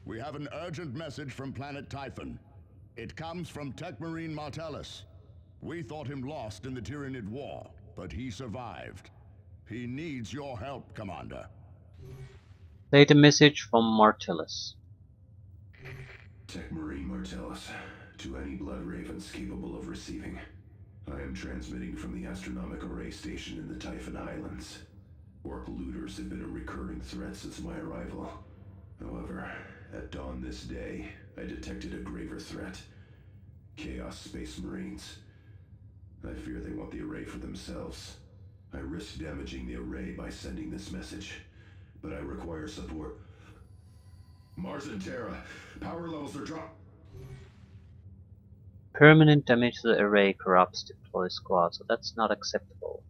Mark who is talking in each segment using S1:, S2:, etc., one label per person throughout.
S1: We have an urgent message from planet Typhon. It comes from techmarine Martellus. We thought him lost in the Tyranid War, but he survived. He needs your help, Commander.
S2: Data message from Martellus.
S3: Techmarine Martellus, to any Blood Ravens capable of receiving. I am transmitting from the Astronomic Array Station in the Typhon Islands. Orc looters have been a recurring threat since my arrival. However, at dawn this day, I detected a graver threat. Chaos Space Marines. I fear they want the array for themselves. I risk damaging the array by sending this message, but I require support. Mars and Terra, power levels are dropped.
S2: Permanent damage to the array corrupts deploy squad, so that's not acceptable.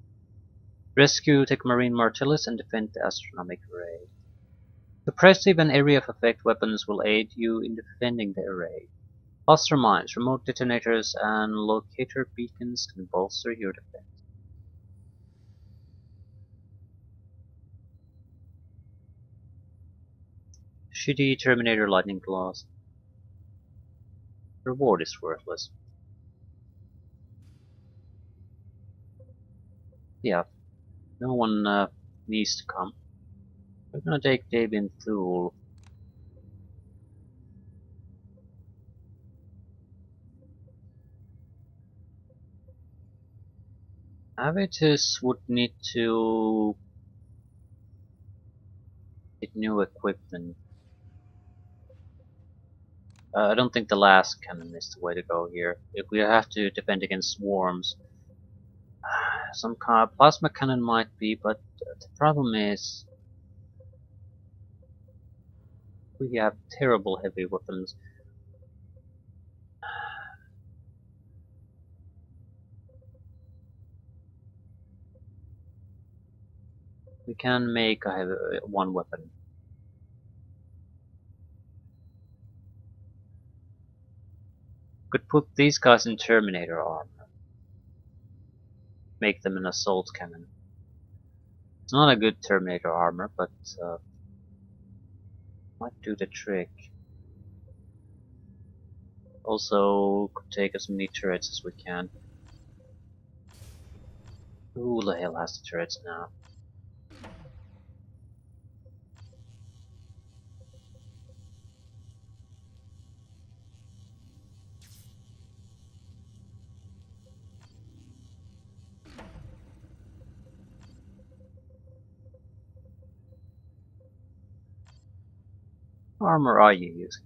S2: Rescue techmarine Martellus and defend the astronomic array. Suppressive and area of effect weapons will aid you in defending the array. Cluster mines, remote detonators, and locator beacons can bolster your defense. Shitty Terminator lightning claws. Reward is worthless. Yeah, no one needs to come. We're gonna take Davian Thule. Avitus would need to get new equipment. I don't think the last cannon is the way to go here. If we have to defend against swarms, some kind of plasma cannon might be, but the problem is we have terrible heavy weapons. We can make a heavy, one weapon. Could put these guys in Terminator armor. Make them an assault cannon. It's not a good Terminator armor, but might do the trick. Also, could take as many turrets as we can. Who the hell has the turrets now? What armor are you using?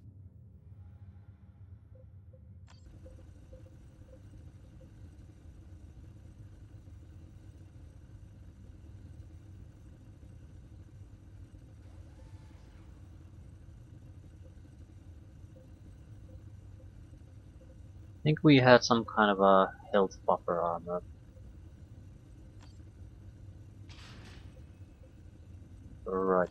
S2: I think we had some kind of a health buffer armor. Right.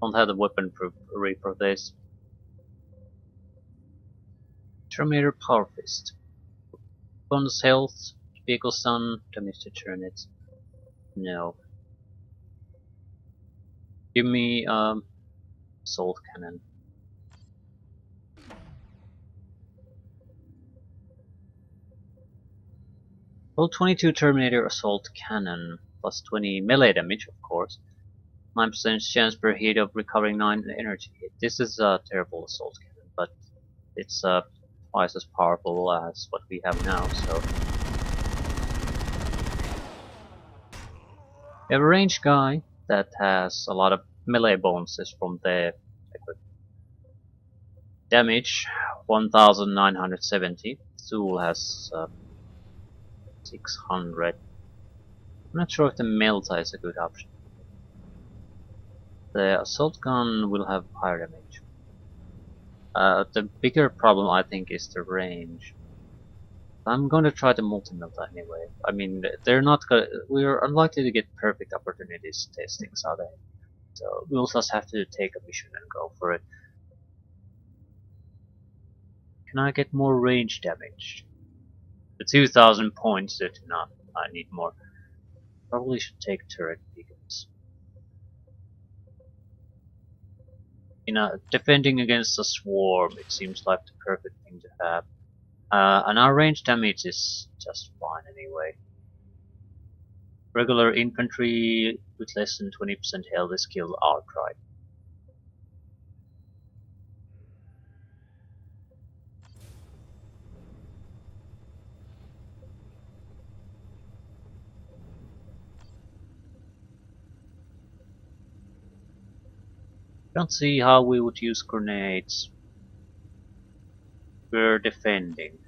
S2: Don't have the weapon for this. Terminator Power Fist. Bonus health, vehicle stun, damage to turrets. No. Give me assault cannon. Well, 22 Terminator assault cannon plus 20 melee damage, of course. 9% chance per hit of recovering 9 energy hit. This is a terrible assault cannon, but it's twice as powerful as what we have now, so. We have a ranged guy that has a lot of melee bonuses from the equipment. Damage 1970. Tool has 600. I'm not sure if the Melta is a good option. The assault gun will have higher damage. The bigger problem I think is the range. I'm going to try the multi-melta anyway. I mean, they're not gonna. We're unlikely to get perfect opportunities testing, are they? So we'll just have to take a mission and go for it. Can I get more range damage? The 2000 points did not. I need more. Probably should take turret beacons. defending against a swarm, it seems like the perfect thing to have. And our range damage is just fine anyway. Regular infantry with less than 20% health is killed outright. Don't see how we would use grenades. We're defending.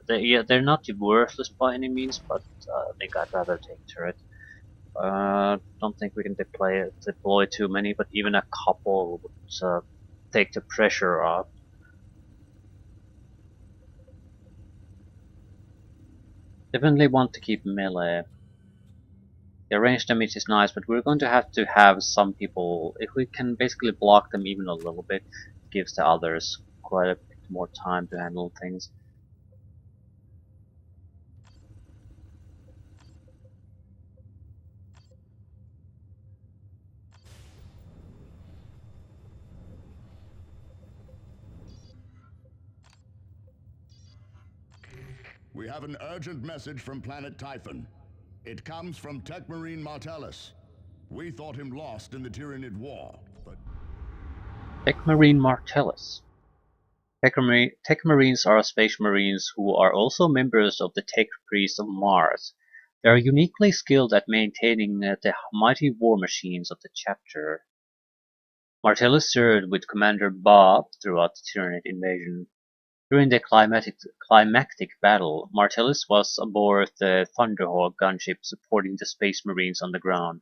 S2: They're not worthless by any means, but I think I'd rather take turret. Don't think we can deploy too many, but even a couple would take the pressure off. Definitely want to keep melee. The range damage is nice, but we're going to have some people. If we can basically block them even a little bit, it gives the others quite a bit more time to handle things.
S1: We have an urgent message from planet Typhon. It comes from techmarine Martellus. We thought him lost in the Tyranid War, but...
S2: Techmarine Martellus. Techmarines are space marines who are also members of the Tech Priests of Mars. They are uniquely skilled at maintaining the mighty war machines of the chapter. Martellus served with Commander Bob throughout the Tyranid invasion. During the climactic battle, Martellus was aboard the Thunderhawk gunship supporting the Space Marines on the ground.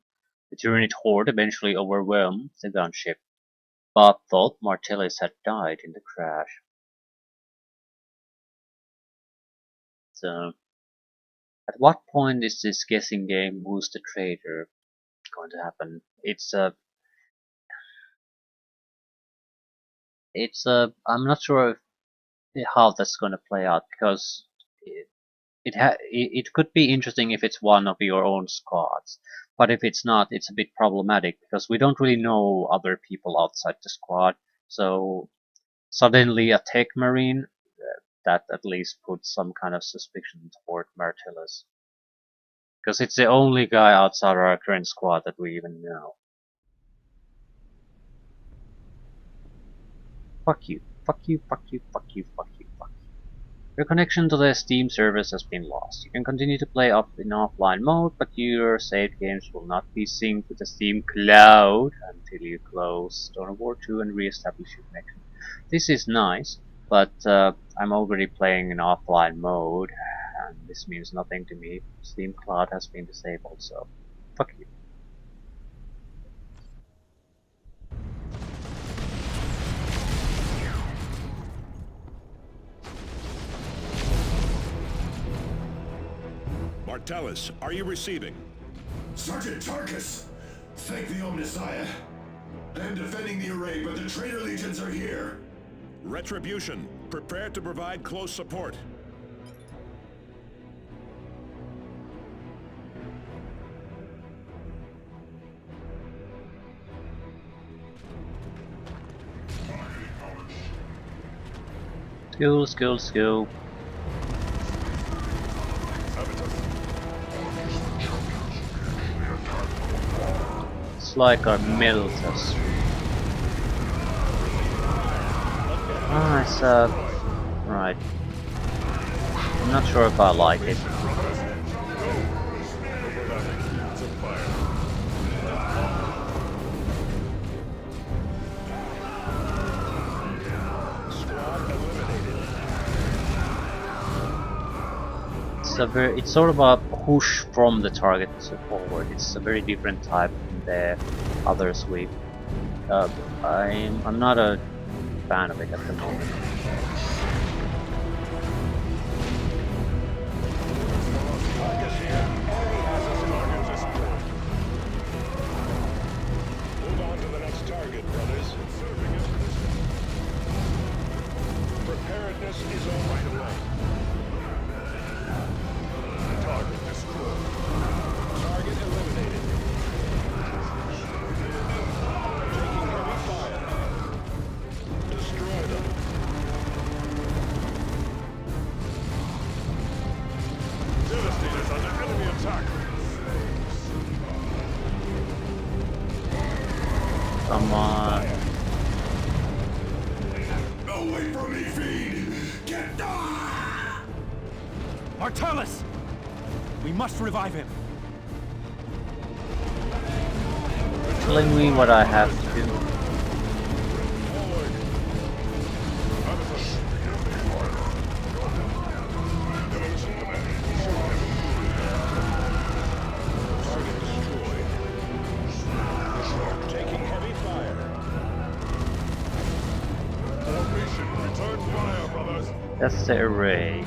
S2: The Tyranid horde eventually overwhelmed the gunship. Bob thought Martellus had died in the crash. So, at what point is this guessing game Who's the Traitor going to happen? I'm not sure how that's going to play out, because it could be interesting if it's one of your own squads, but if it's not, it's a bit problematic because we don't really know other people outside the squad. So suddenly a tech marine, that at least puts some kind of suspicion toward Martellus, because it's the only guy outside our current squad that we even know. Fuck you, fuck you, fuck you, fuck you, fuck you, fuck you. Your connection to the Steam service has been lost. You can continue to play up in offline mode, but your saved games will not be synced with the Steam cloud until you close Dawn of War 2 and re-establish your connection. This is nice, but I'm already playing in offline mode, and this means nothing to me. Steam cloud has been disabled, so fuck you.
S4: Martellus, are you receiving?
S3: Sergeant Tarkus! Thank the Omnissiah. I am defending the array, but the traitor legions are here.
S4: Retribution, prepare to provide close support.
S2: Skill. It's like our middle test. It's right. I'm not sure if I like it. It's sort of a push from the target forward. It's a very different type from the other sweep. I'm not a fan of it at the moment.
S4: Move on to the next target, brothers. Preparedness is on right away. Target destroyed. Target eliminated. Taking heavy fire.
S2: Come on.
S3: Away from me, fiend! Get down!
S5: Martellus! We must revive him.
S2: Telling me what I have to do.
S4: Taking heavy fire. Formation, return fire, brothers.
S2: That's the array.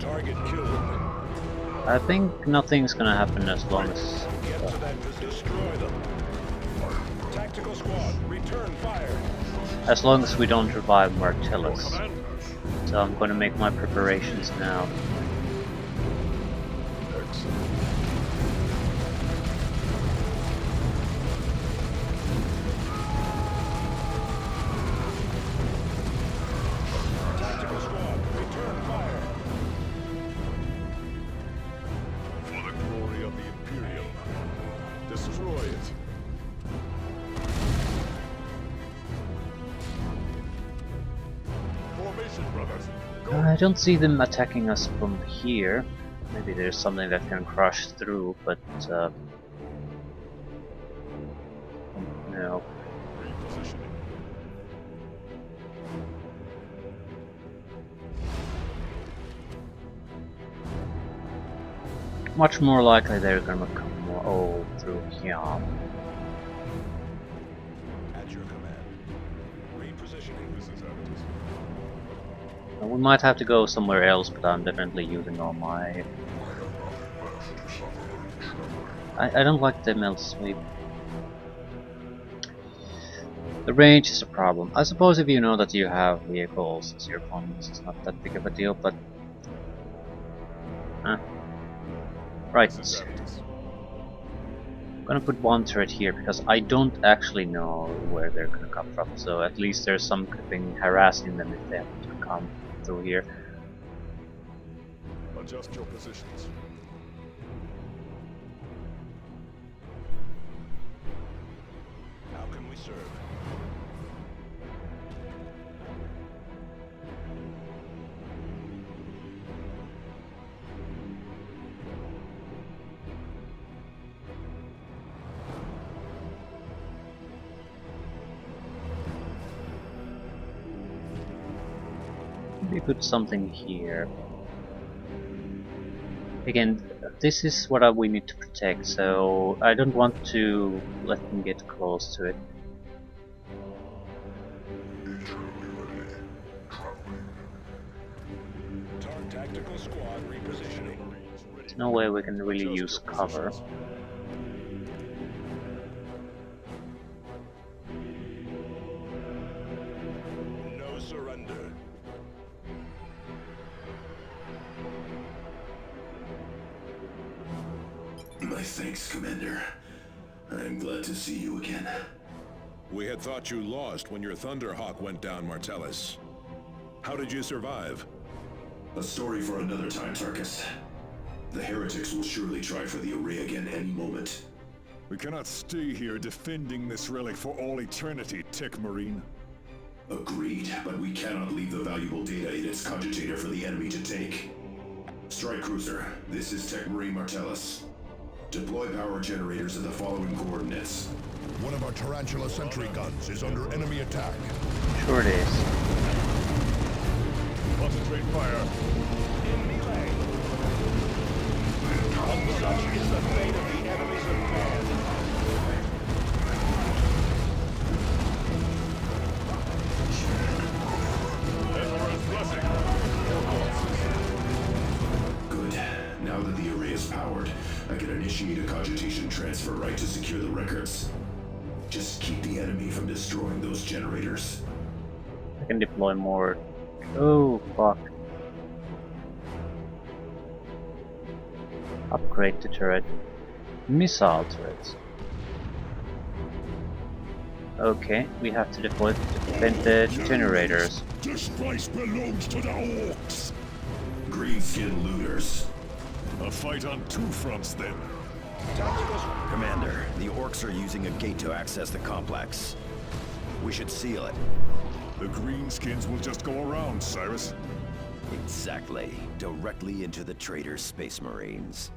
S4: Target killed.
S2: I think nothing's gonna happen as long as...
S4: Get to them to destroy them. Tactical squad, return fire.
S2: As long as we don't revive Martellus.
S4: Command.
S2: So I'm gonna make my preparations now.
S4: Tactical squad, return fire. For the glory of the Imperium, destroy it. Formation, brothers.
S2: I don't see them attacking us from here. Maybe there's something that can crush through, but no.
S4: Repositioning.
S2: Much more likely they're gonna come through here.
S4: At your command. Repositioning. This is evidence.
S2: We might have to go somewhere else, but I'm definitely using all my... I don't like the melt sweep. The range is a problem. I suppose if you know that you have vehicles as your opponents, it's not that big of a deal, but... Right.
S4: This is evidence.
S2: I'm gonna put one turret here because I don't actually know where they're gonna come from, so at least there's something harassing them if they have to come through here.
S4: Adjust your positions. How can we serve?
S2: Maybe put something here. Again, this is what we need to protect, so I don't want to let them get close to it.
S4: Tactical squad repositioning.
S2: There's no way we can really use cover.
S4: No surrender.
S3: My thanks, Commander. I'm glad to see you again.
S4: We had thought you lost when your Thunderhawk went down, Martellus. How did you survive?
S3: A story for another time, Tarkus. The heretics will surely try for the array again any moment.
S4: We cannot stay here defending this relic for all eternity, techmarine.
S3: Agreed, but we cannot leave the valuable data in its cogitator for the enemy to take. Strike Cruiser, this is techmarine Martellus. Deploy power generators at the following coordinates.
S1: One of our Tarantula sentry guns is under enemy attack.
S2: Sure it is.
S4: Concentrate fire. In melee. Such is the fate of the enemies of man. Emperor's blessing.
S3: Good. Now that the array is powered, I can initiate a cogitation transfer right to secure the records. Just keep the enemy from destroying those generators.
S2: I can deploy more. Oh, fuck. Upgrade the turret. Missile turrets. Okay, we have to deploy to defend the generators.
S1: This place belongs to the orcs.
S3: Greenskin looters.
S4: A fight on two fronts, then.
S6: Commander, the orcs are using a gate to access the complex. We should seal it.
S4: The greenskins will just go around, Cyrus.
S6: Exactly. Directly into the traitor's space marines.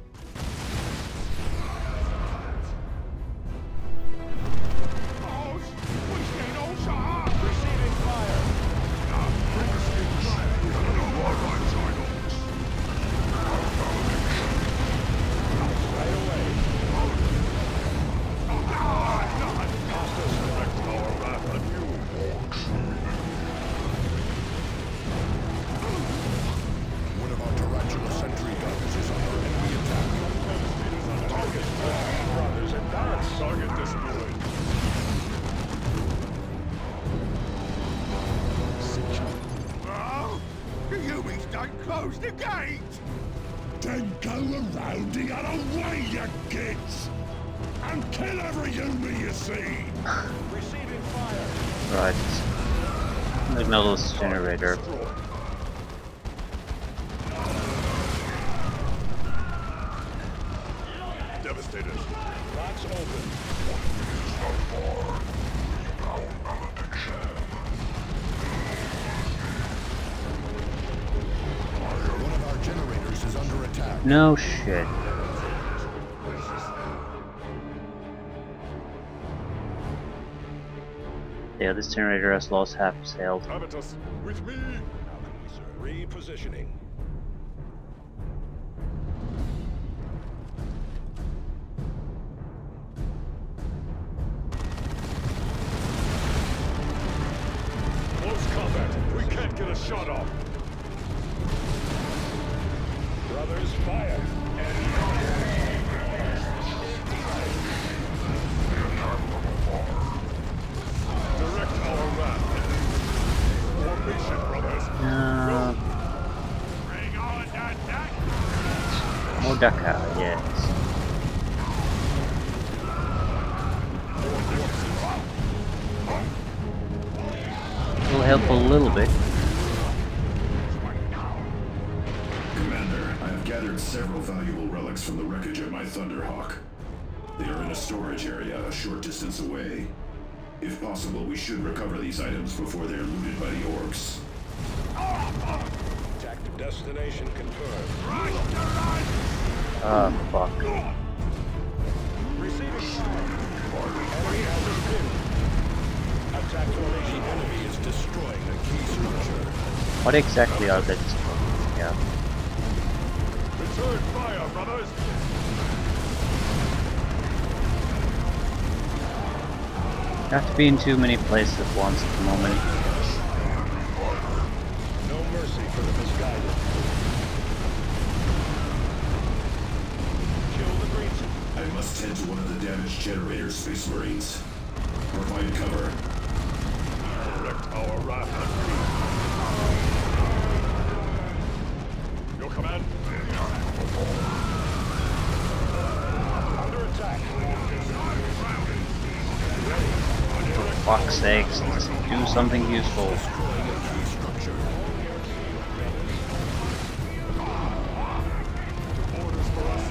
S7: Close the gate!
S4: Then go around the other way, you kids! And kill every human you see!
S7: Receiving fire!
S2: Right. Martellus generator.
S4: Devastators.
S7: Locks open.
S1: One of our generators is under attack.
S2: No shit. Yeah, this generator has lost half its health.
S4: Habitus, with me! How can we serve? Repositioning. Close combat. We can't get a shot off.
S7: Brothers, fire!
S4: Direct our wrath. Formation, brothers.
S7: Bring on that deck!
S2: Modaka, yes. Will help a little bit.
S3: Commander, I have gathered several valuable relics from the wreckage of my Thunderhawk. They are in a storage area a short distance away. If possible, we should recover these items before they are looted by the orcs.
S7: Objective destination confirmed.
S2: Ah, fuck.
S7: Receiving fire. Enemy has been pinned. Attack formation.
S4: The enemy is destroying a key structure.
S2: What exactly are they destroying? Yeah.
S4: Return fire, brothers!
S2: You have to be in too many places at once at the moment.
S7: No mercy for the misguided. Kill the greens.
S3: I must tend to one of the damaged generators, Space Marines. Provide cover.
S4: Direct our wrath on me. Your command?
S7: Under attack.
S2: For fuck's sakes, just do something useful.
S4: Destroying a key structure. Orders for us.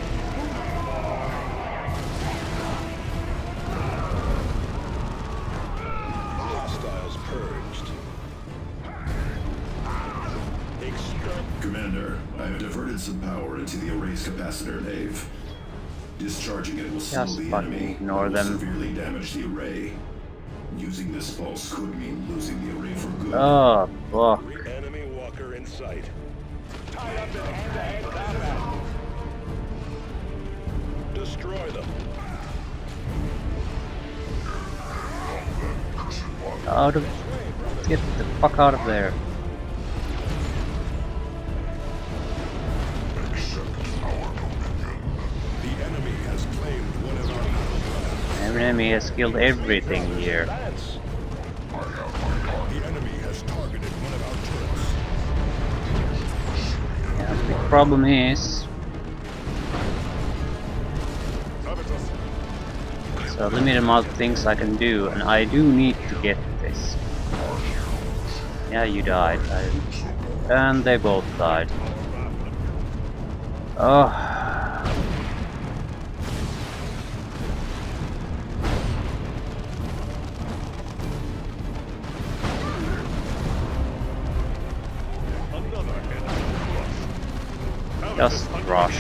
S7: Hostiles purged. Extract.
S3: Commander, I have diverted some power into the erase capacitor nave. Discharging it will slow
S2: Just
S3: the
S2: fucking
S3: enemy,
S2: ignore
S3: but will
S2: them.
S3: severely damage the array. Using this pulse could mean losing the array for good.
S2: Oh, fuck.
S7: Enemy walker in sight. Tied up in hand-to-hand combat. Destroy them.
S2: Out of... Get the fuck out of there.
S4: The enemy has claimed one of our battle plans.
S2: Every enemy has killed everything here.
S7: Lance.
S4: The enemy has targeted one of our turrets.
S2: Yeah, the big problem is...
S4: Habitus.
S2: So limited amount of things I can do, and I do need to get this. Yeah, you died. And they both died. Oh. Just rush.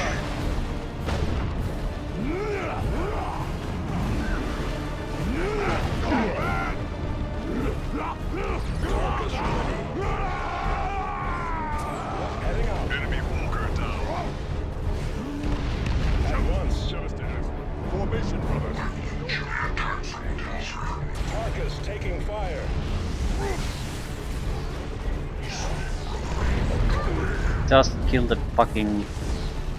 S7: Heading out. Enemy walker down. At once, Celestials. Formation, brothers. Tarkus taking fire.
S2: Just kill the fucking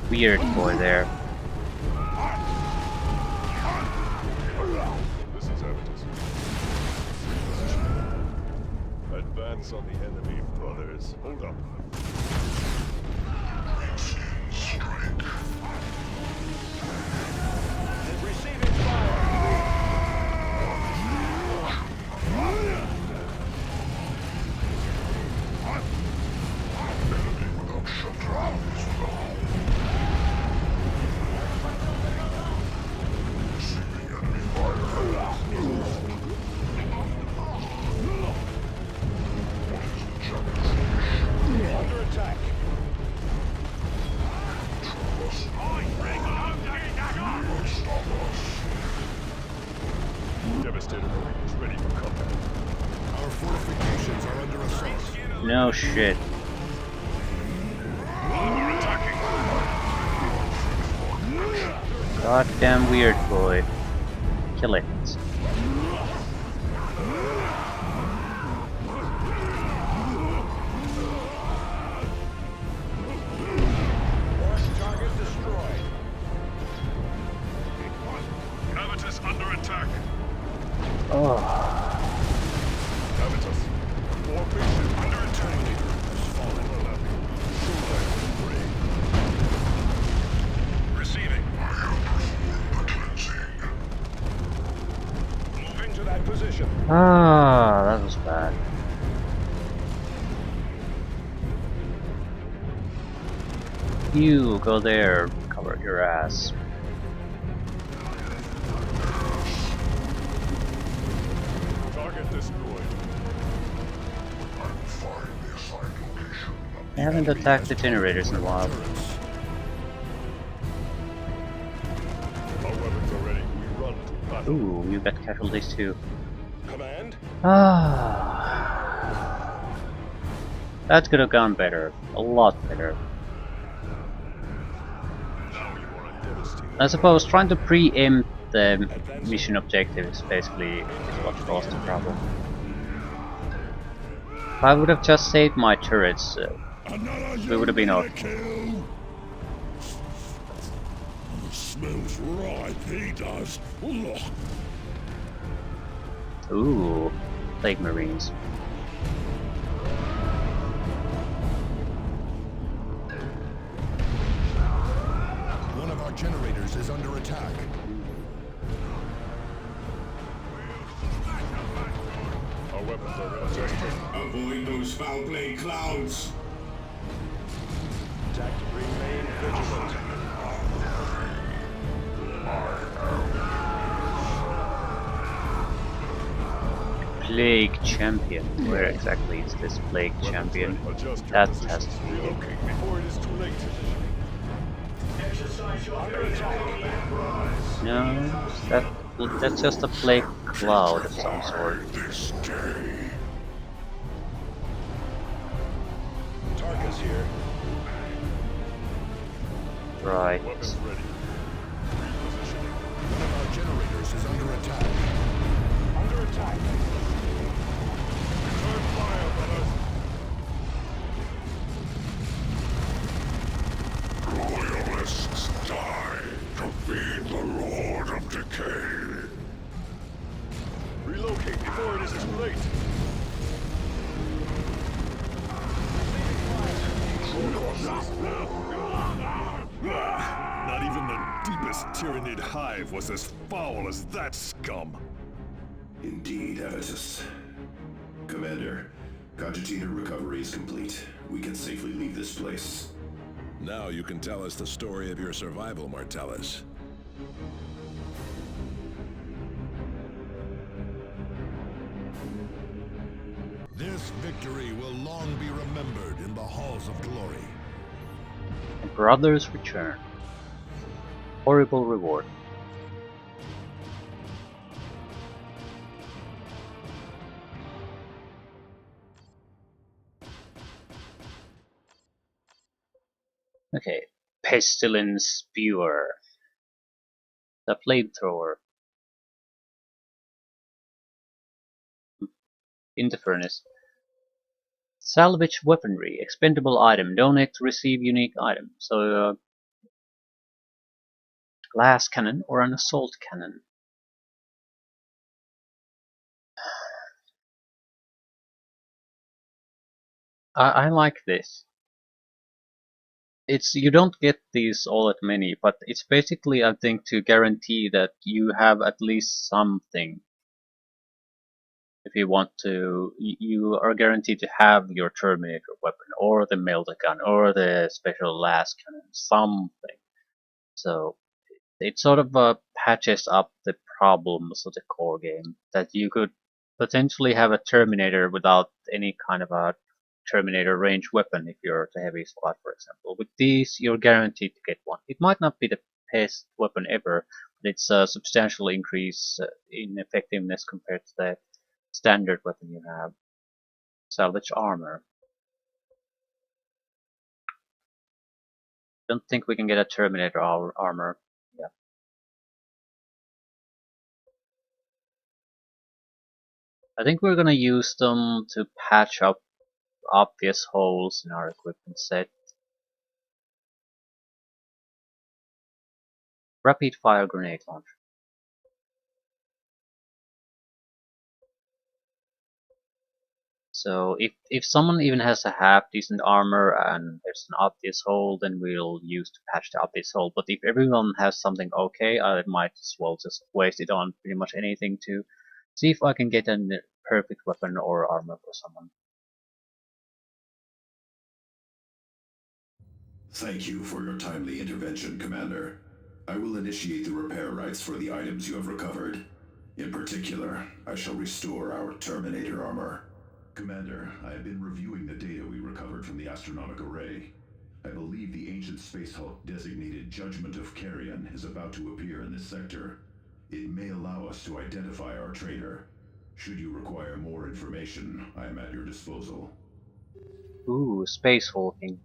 S2: weird boy there.
S7: This is evidence. Advance on the enemy, brothers. Hold up. Receiving fire. Under attack. Devastator Marines ready for combat.
S4: Our fortifications are under assault.
S2: No shit. Goddamn weird boy. Kill it.
S7: Target destroyed. Habitus under attack.
S2: Oh.
S7: Habitus. Formation under attack. Receiving. Moving to that position.
S2: Ah, that was bad. You go there, cover your ass.
S7: Target destroyed.
S2: I haven't attacked the generators in a while.
S7: Our weapons are ready. We run to battle.
S2: Ooh, you got casualties too.
S7: Command.
S2: Ah, that could have gone better. A lot better.
S7: Now you are a devastator.
S2: I suppose trying to preempt the mission objectives basically is what caused the problem. If I would have just saved my turrets, we would have been out.
S4: Kill. Smells right, he does. Ugh.
S2: Ooh, Plague Marines.
S4: One of our generators is under attack.
S7: Our weapons are ready.
S8: Avoid those foul-played clouds.
S7: Attack to remain vigilant.
S2: Plague Champion. Where exactly is this Plague Champion?
S7: Adjust your
S2: That
S7: positions.
S2: has to be it.
S7: Relocate before it is too late. Under attack.
S2: No, that's just a plague cloud of some sort.
S4: This day.
S7: Tarkus here.
S2: Right.
S7: Weapons ready. Repositioning.
S4: One of our generators is under attack.
S7: Under attack. Return fire, brothers.
S4: Loyalists die to feed the Lord of Decay.
S7: Relocate before it is too late. Not even the deepest Tyranid hive was as foul as that scum.
S3: Indeed, Avitus. Commander, Cogitator recovery is complete. We can safely leave this place.
S9: Now you can tell us the story of your survival, Martellus.
S4: This victory will long be remembered in the halls of glory.
S2: Brothers return. Horrible reward. Okay. Pestilence Spewer. The flamethrower. In the furnace. Salvage weaponry. Expendable item. Donate to receive unique item. So, glass cannon or an assault cannon. I like this. You don't get these all that many, but it's basically, I think, to guarantee that you have at least something. If you want to, you are guaranteed to have your Terminator weapon, or the melter gun, or the special las cannon, something. So it sort of patches up the problems of the core game, that you could potentially have a Terminator without any kind of a Terminator range weapon if you're the heavy squad, for example. With these, you're guaranteed to get one. It might not be the best weapon ever, but it's a substantial increase in effectiveness compared to the standard weapon you have. Salvage armor. Don't think we can get a Terminator armor. Yeah. I think we're gonna use them to patch up obvious holes in our equipment set. Rapid fire grenade launcher. So if someone even has a half decent armor and there's an obvious hole, then we'll use to patch the obvious hole. But if everyone has something okay, I might as well just waste it on pretty much anything to see if I can get a perfect weapon or armor for someone.
S3: Thank you for your timely intervention, Commander. I will initiate the repair rights for the items you have recovered. In particular, I shall restore our Terminator armor. Commander, I have been reviewing the data we recovered from the astronomic array. I believe the ancient space hulk designated Judgment of Carrion is about to appear in this sector. It may allow us to identify our traitor. Should you require more information, I am at your disposal.
S2: Ooh, space hulking.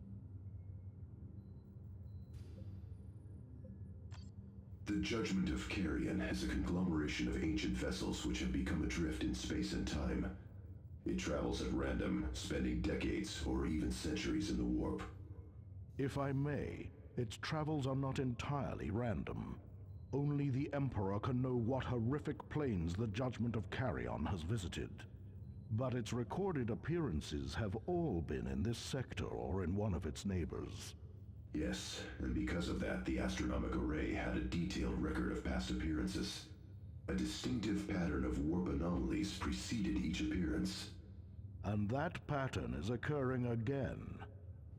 S3: The Judgment of Carrion is a conglomeration of ancient vessels which have become adrift in space and time. It travels at random, spending decades or even centuries in the warp.
S4: If I may, its travels are not entirely random. Only the Emperor can know what horrific planes the Judgment of Carrion has visited. But its recorded appearances have all been in this sector or in one of its neighbors.
S3: Yes, and because of that, the astronomic array had a detailed record of past appearances. A distinctive pattern of warp anomalies preceded each appearance.
S4: And that pattern is occurring again.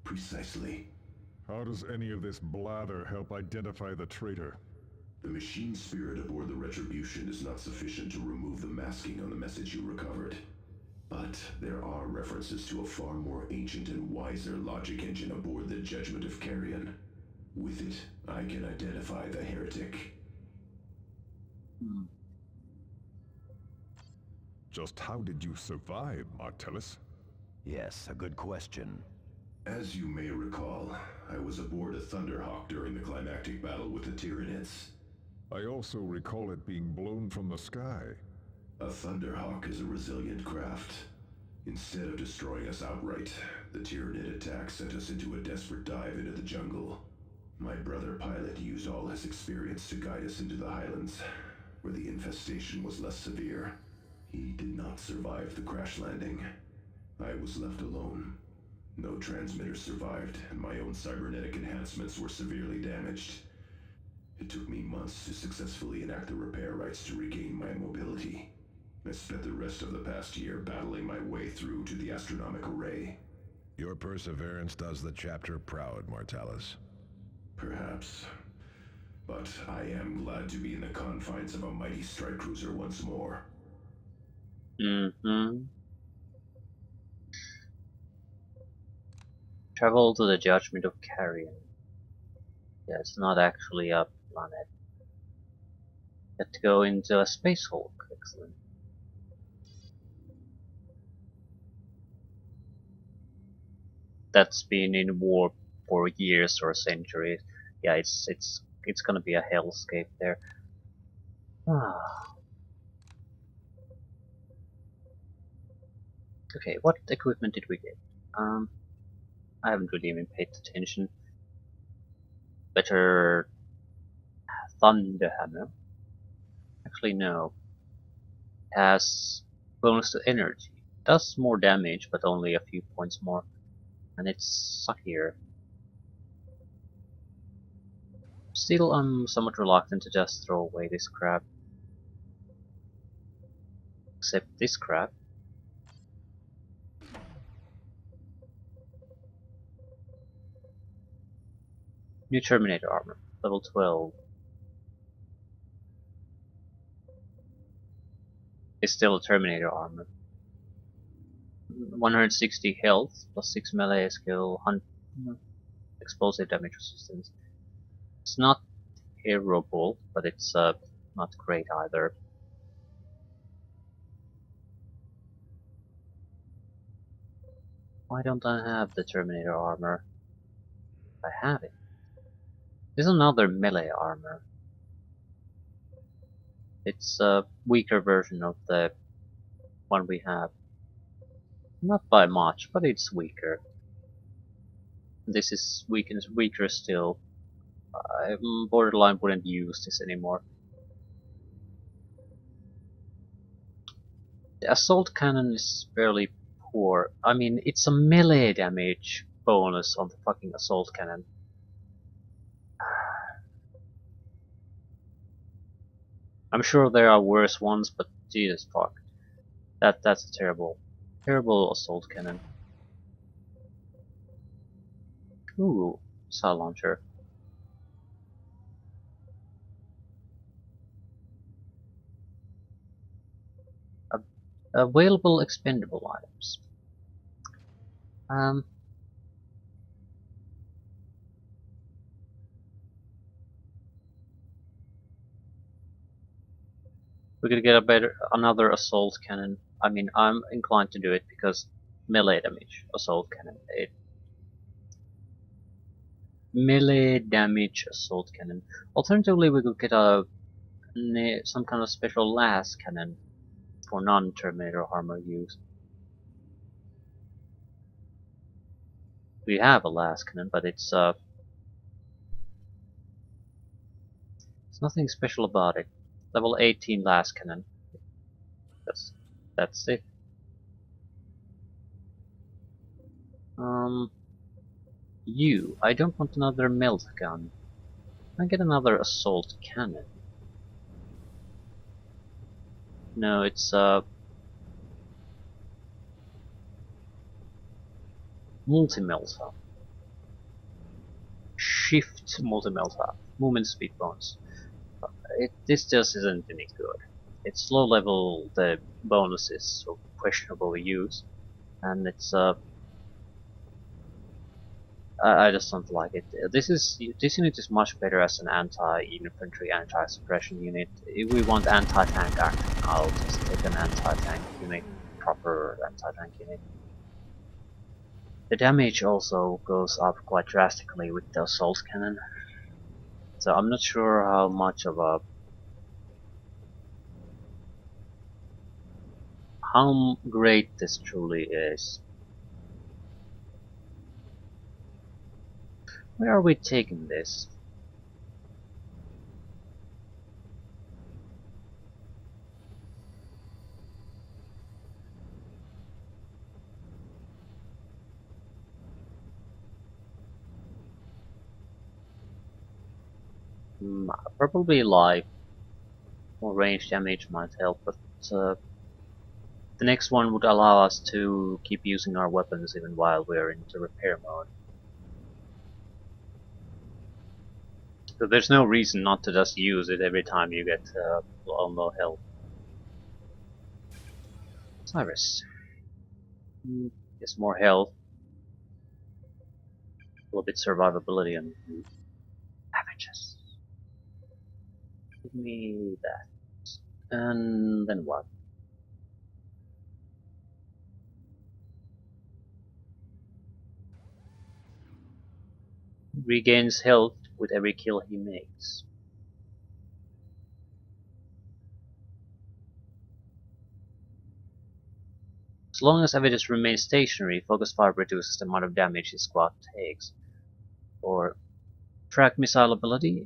S3: Precisely.
S10: How does any of this blather help identify the traitor?
S3: The machine spirit aboard the Retribution is not sufficient to remove the masking on the message you recovered. But there are references to a far more ancient and wiser logic engine aboard the Judgment of Carrion. With it, I can identify the heretic.
S10: Just how did you survive, Martellus?
S6: Yes, a good question.
S3: As you may recall, I was aboard a Thunderhawk during the climactic battle with the Tyranids.
S10: I also recall it being blown from the sky.
S3: A Thunderhawk is a resilient craft. Instead of destroying us outright, the Tyranid attack sent us into a desperate dive into the jungle. My brother pilot used all his experience to guide us into the highlands, where the infestation was less severe. He did not survive the crash landing. I was left alone. No transmitters survived, and my own cybernetic enhancements were severely damaged. It took me months to successfully enact the repair rights to regain my mobility. I spent the rest of the past year battling my way through to the astronomic array.
S9: Your perseverance does the chapter proud, Martellus.
S3: Perhaps. But I am glad to be in the confines of a mighty strike cruiser once more.
S2: Travel to the Judgment of Carrion. Yeah, it's not actually a planet. You have to go into a space hulk. Excellent. That's been in war for years or centuries. Yeah, it's gonna be a hellscape there. Ah. Okay, what equipment did we get? I haven't really even paid attention. Better thunder hammer. Actually, no. Has bonus to energy. Does more damage, but only a few points more. And it's suckier. Still, I'm somewhat reluctant to just throw away this crap. Except this crap. New Terminator armor. Level 12. It's still a Terminator armor. 160 health, plus 6 melee skill, explosive damage resistance. It's not terrible, but it's not great either. Why don't I have the Terminator armor? I have it. There's another melee armor. It's a weaker version of the one we have. Not by much, but it's weaker. This is weaker still. I borderline wouldn't use this anymore. The assault cannon is fairly poor. I mean, it's a melee damage bonus on the fucking assault cannon. I'm sure there are worse ones, but Jesus fuck. That's a terrible assault cannon. Ooh, missile launcher. Available expendable items. We're gonna get another assault cannon. I mean, I'm inclined to do it because melee damage assault cannon. Melee damage assault cannon. Alternatively, we could get some kind of special las cannon for non-Terminator armor use. We have a las cannon, but it's nothing special about it. Level 18 las cannon. That's it. I don't want another melt gun. Can I get another assault cannon? No, it's multi-melter. Shift multi-melter. Movement speed bonus. This just isn't any good. It's low level, the bonus is so questionable use, and it's I just don't like it. This unit is much better as an anti-infantry, anti-suppression unit. If we want anti-tank action, I'll just take an anti-tank unit, proper anti-tank unit. The damage also goes up quite drastically with the assault cannon, so I'm not sure how much of a how great this truly is. Where are we taking this? Probably life. More range damage might help, but the next one would allow us to keep using our weapons even while we're into repair mode. So there's no reason not to just use it every time you get low health. Cyrus. Gets more health. A little bit survivability and Give me that. And then what? Regains health with every kill he makes. As long as Avidus remains stationary, Focus Fire reduces the amount of damage his squad takes. Or track missile ability.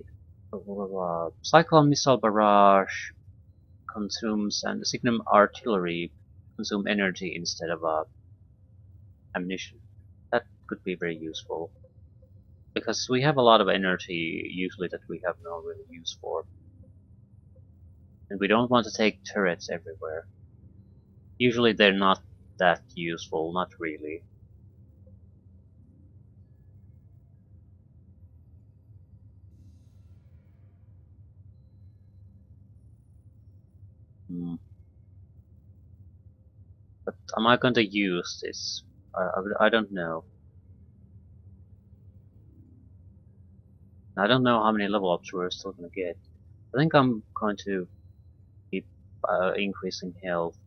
S2: Cyclone Missile Barrage consumes, and the Signum Artillery consume energy instead of ammunition. That could be very useful. Because we have a lot of energy usually that we have no real use for. And we don't want to take turrets everywhere. Usually they're not that useful, not really. But am I going to use this? I don't know. I don't know how many level ups we're still going to get. I think I'm going to keep increasing health.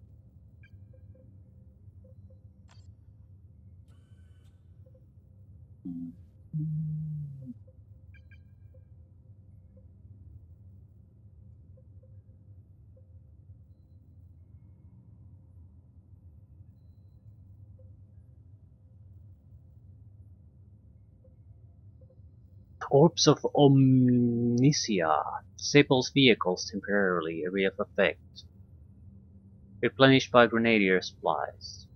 S2: Orbs of Omnisia disables vehicles temporarily, area of effect. Replenished by grenadier supplies.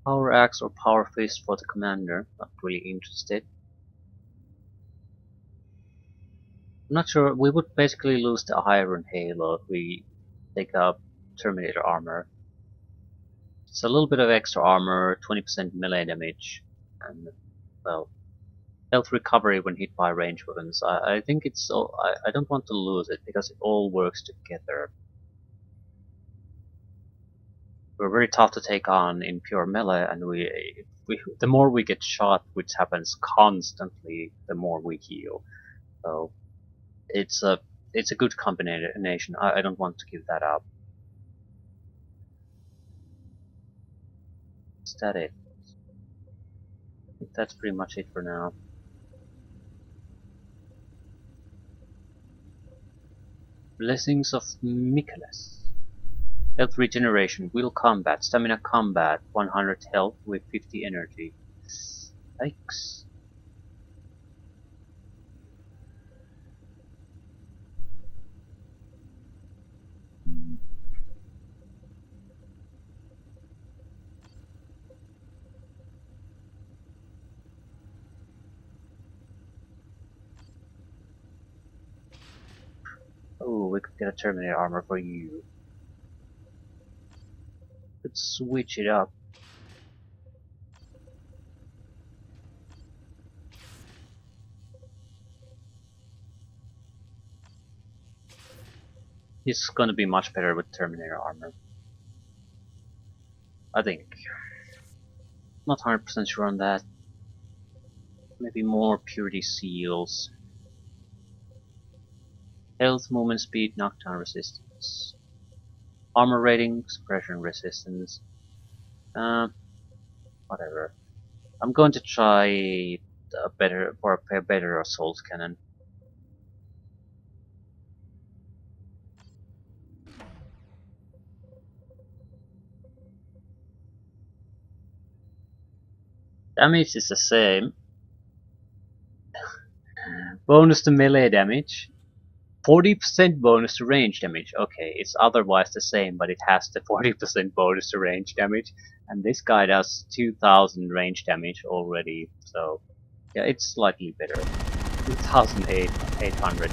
S2: Power axe or power fist for the commander, not really interested. I'm not sure, we would basically lose the Iron Halo if we take up Terminator armor. It's a little bit of extra armor, 20% melee damage, and, well, health recovery when hit by ranged weapons. I think it's all, I don't want to lose it because it all works together. We're very tough to take on in pure melee, and the more we get shot, which happens constantly, the more we heal. So it's a good combination. I don't want to give that up. Is that it? I think that's pretty much it for now. Blessings of Martellus. Health regeneration, wheel combat, stamina combat, 100 health with 50 energy. Yikes. Oh, we could get a Terminator armor for you. Let's switch it up. He's gonna be much better with Terminator armor. I think. Not 100% sure on that. Maybe more purity seals. Health, movement speed, knockdown resistance. Armor rating, suppression resistance. Whatever. I'm going to try a better assault cannon. Damage is the same. Bonus to melee damage. 40% bonus to range damage. Okay, it's otherwise the same, but it has the 40% bonus to range damage. And this guy does 2000 range damage already, so yeah, it's slightly better. 2800.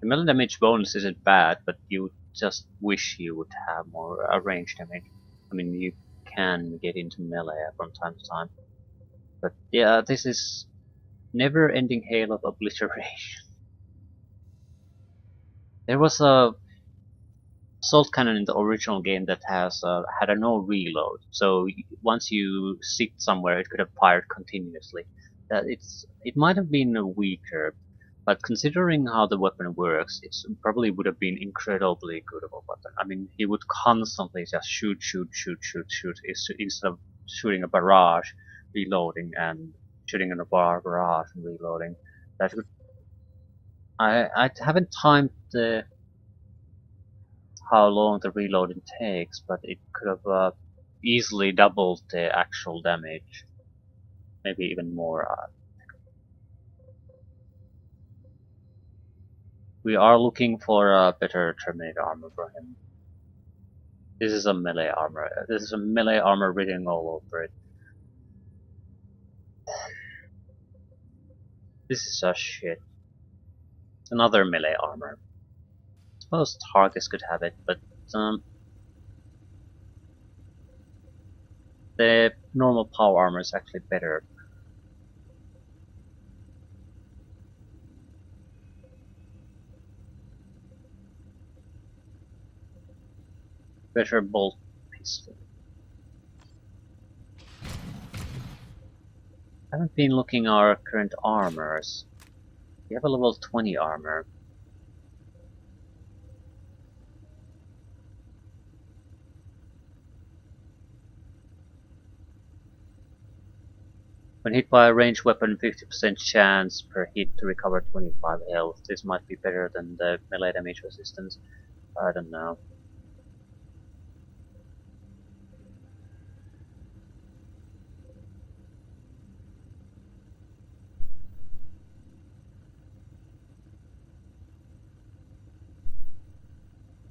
S2: The melee damage bonus isn't bad, but you just wish you would have more range damage. I mean, you can get into melee from time to time. But yeah, this is never-ending hail of obliteration. There was a assault cannon in the original game that has had a no reload, so once you sit somewhere, it could have fired continuously. It might have been weaker, but considering how the weapon works, it probably would have been incredibly good of a weapon. I mean, he would constantly just shoot instead of shooting a barrage, reloading, and shooting in a barrage and reloading. That would I haven't timed the how long the reloading takes, but it could have easily doubled the actual damage, maybe even more. We are looking for a better Terminator armor for him. This is a melee armor. This is a melee armor written all over it. This is just shit. Another melee armor. I suppose Tarkus could have it, but the normal power armor is actually better. Better bolt pistol. I haven't been looking at our current armors. We have a level 20 armor. When hit by a ranged weapon, 50% chance per hit to recover 25 health. This might be better than the melee damage resistance. I don't know.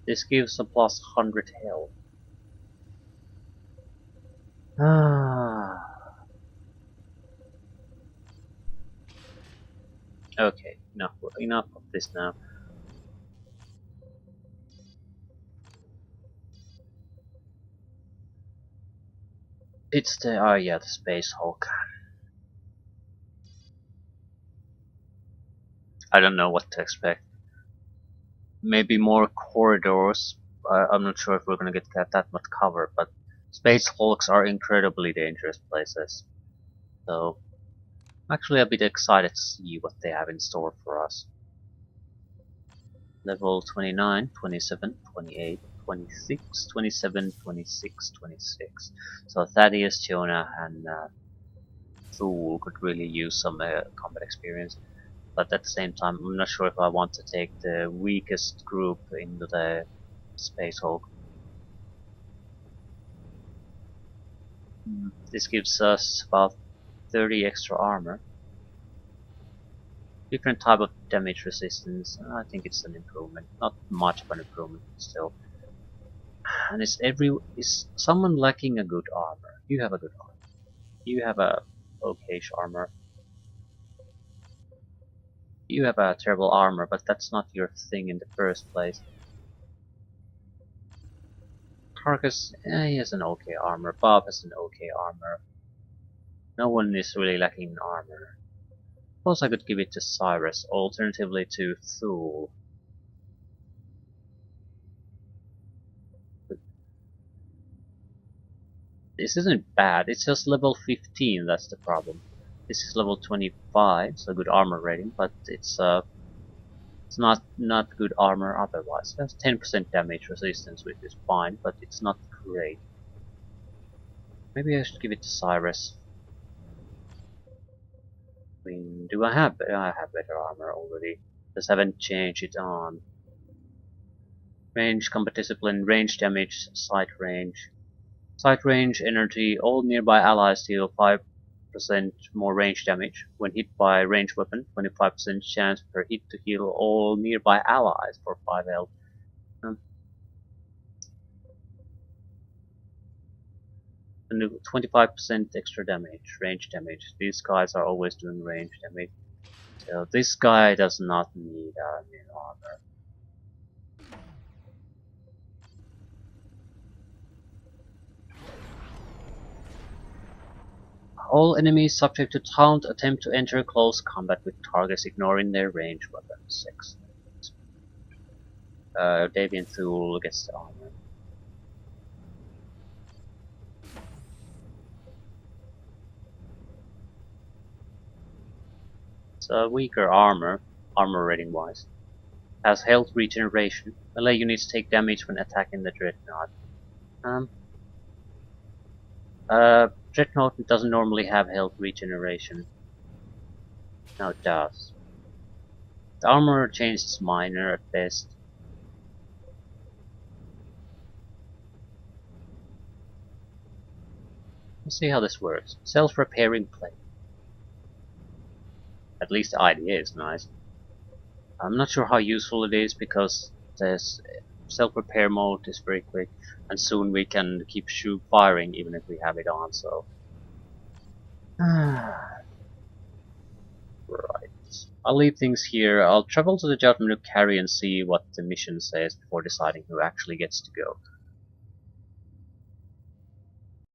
S2: This gives a plus 100 health. Okay, enough of this now. It's the the Space Hulk. I don't know what to expect. Maybe more corridors. I'm not sure if we're gonna get that much cover, but Space Hulks are incredibly dangerous places. So I'm actually a bit excited to see what they have in store for us. Level 29, 27, 28, 26, 27, 26, 26. So Thaddeus, Jonah, and Thule could really use some combat experience. But at the same time, I'm not sure if I want to take the weakest group into the Space Hulk. This gives us about 30 extra armor. Different type of damage resistance. I think it's an improvement. Not much of an improvement, but still. And is someone lacking a good armor? You have a good armor. You have a okayish armor. You have a terrible armor, but that's not your thing in the first place. Tarkus, he has an okay armor. Bob has an okay armor. No one is really lacking in armor. Suppose I could give it to Cyrus, alternatively to Thule. This isn't bad, it's just level 15, that's the problem. This is level 25, so good armor rating, but it's not good armor otherwise. It has 10% damage resistance, which is fine, but it's not great. Maybe I should give it to Cyrus. I mean, I have better armor already. Just haven't changed it on. Range, combat discipline, range damage, sight range. Sight range, energy, all nearby allies deal 5% more range damage. When hit by a ranged weapon, 25% chance per hit to heal all nearby allies for 5 health. 25% extra damage, range damage. These guys are always doing range damage. So this guy does not need new armor. All enemies subject to taunt attempt to enter close combat with targets ignoring their range weapons. Davian Thule gets the armor. It's a weaker armor rating wise. Has health regeneration. Melee units take damage when attacking the Dreadnought. Dreadnought doesn't normally have health regeneration. Now it does. The armor change is minor at best. Let's see how this works. Self-repairing plate. At least the idea is nice. I'm not sure how useful it is because this self-repair mode is very quick, and soon we can keep firing even if we have it on, so... Right. I'll leave things here. I'll travel to the Judgment of Carry and see what the mission says before deciding who actually gets to go.